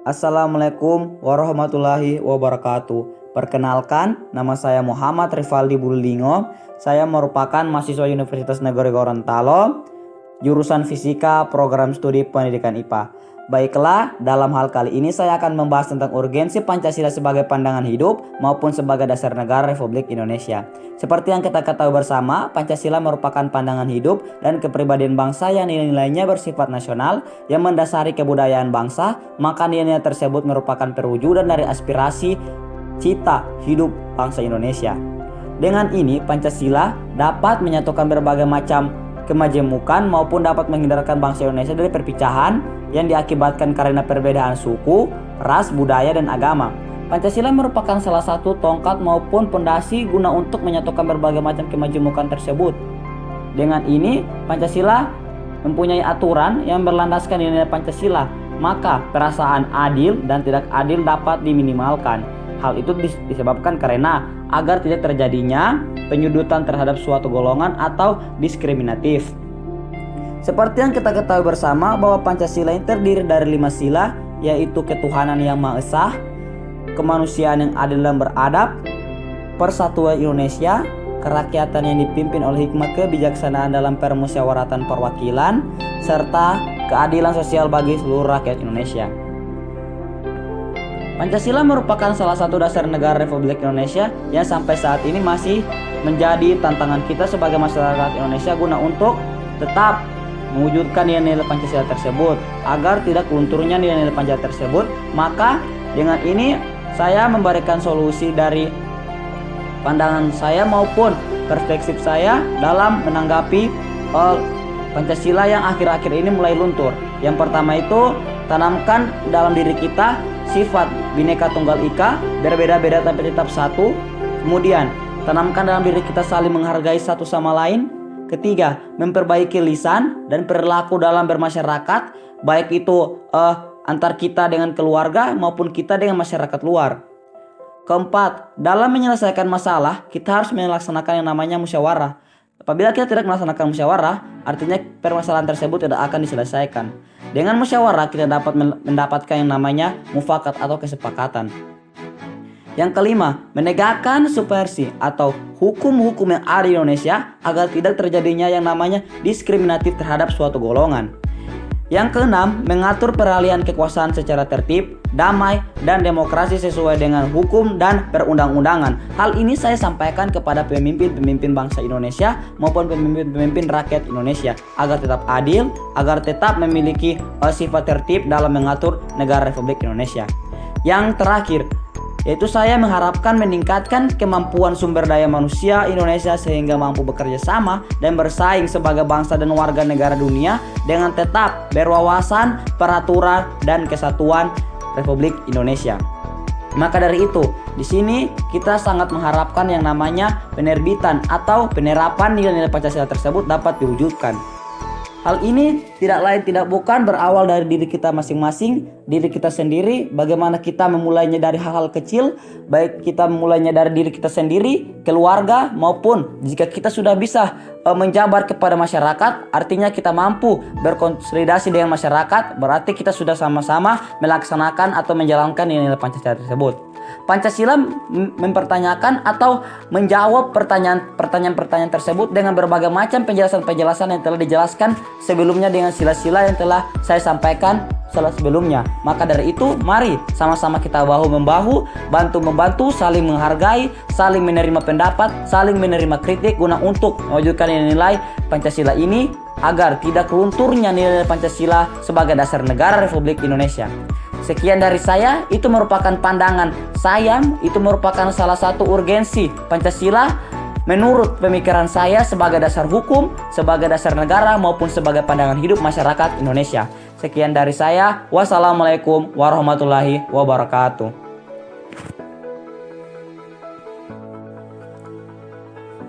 Assalamualaikum warahmatullahi wabarakatuh. Perkenalkan, nama saya Muhammad Rivaldi Buldingo. Saya merupakan mahasiswa Universitas Negeri Gorontalo, jurusan Fisika, program studi pendidikan IPA. Baiklah, dalam hal kali ini saya akan membahas tentang urgensi Pancasila sebagai pandangan hidup maupun sebagai dasar negara Republik Indonesia. Seperti yang kita ketahui bersama, Pancasila merupakan pandangan hidup dan kepribadian bangsa yang nilai-nilainya bersifat nasional yang mendasari kebudayaan bangsa, maka nilai-nilai tersebut merupakan perwujudan dari aspirasi cita hidup bangsa Indonesia. Dengan ini, Pancasila dapat menyatukan berbagai macam kemajemukan maupun dapat menghindarkan bangsa Indonesia dari perpecahan yang diakibatkan karena perbedaan suku, ras, budaya, dan agama. Pancasila merupakan salah satu tongkat maupun pondasi guna untuk menyatukan berbagai macam kemajemukan tersebut. Dengan ini, Pancasila mempunyai aturan yang berlandaskan nilai Pancasila, maka perasaan adil dan tidak adil dapat diminimalkan. Hal itu disebabkan karena agar tidak terjadinya penyudutan terhadap suatu golongan atau diskriminatif. Seperti yang kita ketahui bersama bahwa Pancasila ini terdiri dari 5 sila, yaitu ketuhanan yang Maha Esa, kemanusiaan yang adil dan beradab, persatuan Indonesia, kerakyatan yang dipimpin oleh hikmah kebijaksanaan dalam permusyawaratan perwakilan, serta keadilan sosial bagi seluruh rakyat Indonesia. Pancasila merupakan salah satu dasar negara Republik Indonesia yang sampai saat ini masih menjadi tantangan kita sebagai masyarakat Indonesia guna untuk tetap mewujudkan nilai-nilai Pancasila tersebut. Agar tidak lunturnya nilai-nilai Pancasila tersebut, maka dengan ini saya memberikan solusi dari pandangan saya maupun perspektif saya dalam menanggapi Pancasila yang akhir-akhir ini mulai luntur. Yang pertama itu, tanamkan dalam diri kita sifat Bhinneka Tunggal Ika, berbeda-beda tapi tetap satu. Kemudian, tanamkan dalam diri kita saling menghargai satu sama lain. Ketiga, memperbaiki lisan dan perilaku dalam bermasyarakat, baik itu antar kita dengan keluarga maupun kita dengan masyarakat luar. Keempat, dalam menyelesaikan masalah, kita harus melaksanakan yang namanya musyawarah. Apabila kita tidak melaksanakan musyawarah, artinya permasalahan tersebut tidak akan diselesaikan. Dengan musyawarah, kita dapat mendapatkan yang namanya mufakat atau kesepakatan. Yang kelima, menegakkan subversi atau hukum-hukum yang ada di Indonesia agar tidak terjadinya yang namanya diskriminatif terhadap suatu golongan. Yang keenam, mengatur peralihan kekuasaan secara tertib, damai, dan demokrasi sesuai dengan hukum dan perundang-undangan. Hal ini saya sampaikan kepada pemimpin-pemimpin bangsa Indonesia maupun pemimpin-pemimpin rakyat Indonesia agar tetap adil, agar tetap memiliki sifat tertib dalam mengatur negara Republik Indonesia. Yang terakhir, yaitu saya mengharapkan meningkatkan kemampuan sumber daya manusia Indonesia sehingga mampu bekerja sama dan bersaing sebagai bangsa dan warga negara dunia dengan tetap berwawasan, peraturan, dan kesatuan Republik Indonesia. Maka dari itu, di sini kita sangat mengharapkan yang namanya penerbitan atau penerapan nilai-nilai Pancasila tersebut dapat diwujudkan. Hal ini tidak lain tidak bukan berawal dari diri kita masing-masing, diri kita sendiri, bagaimana kita memulainya dari hal-hal kecil, baik kita memulainya dari diri kita sendiri, keluarga, maupun jika kita sudah bisa menjabar kepada masyarakat, artinya kita mampu berkonsolidasi dengan masyarakat, berarti kita sudah sama-sama melaksanakan atau menjalankan nilai-nilai Pancasila tersebut. Pancasila mempertanyakan atau menjawab pertanyaan-pertanyaan tersebut dengan berbagai macam penjelasan-penjelasan yang telah dijelaskan sebelumnya dengan sila-sila yang telah saya sampaikan sebelumnya. Maka dari itu, mari sama-sama kita bahu-membahu, bantu-membantu, saling menghargai, saling menerima pendapat, saling menerima kritik guna untuk mewujudkan nilai Pancasila ini agar tidak lunturnya nilai Pancasila sebagai dasar negara Republik Indonesia. Sekian dari saya, itu merupakan pandangan saya, itu merupakan salah satu urgensi Pancasila menurut pemikiran saya sebagai dasar hukum, sebagai dasar negara maupun sebagai pandangan hidup masyarakat Indonesia. Sekian dari saya, wassalamualaikum warahmatullahi wabarakatuh.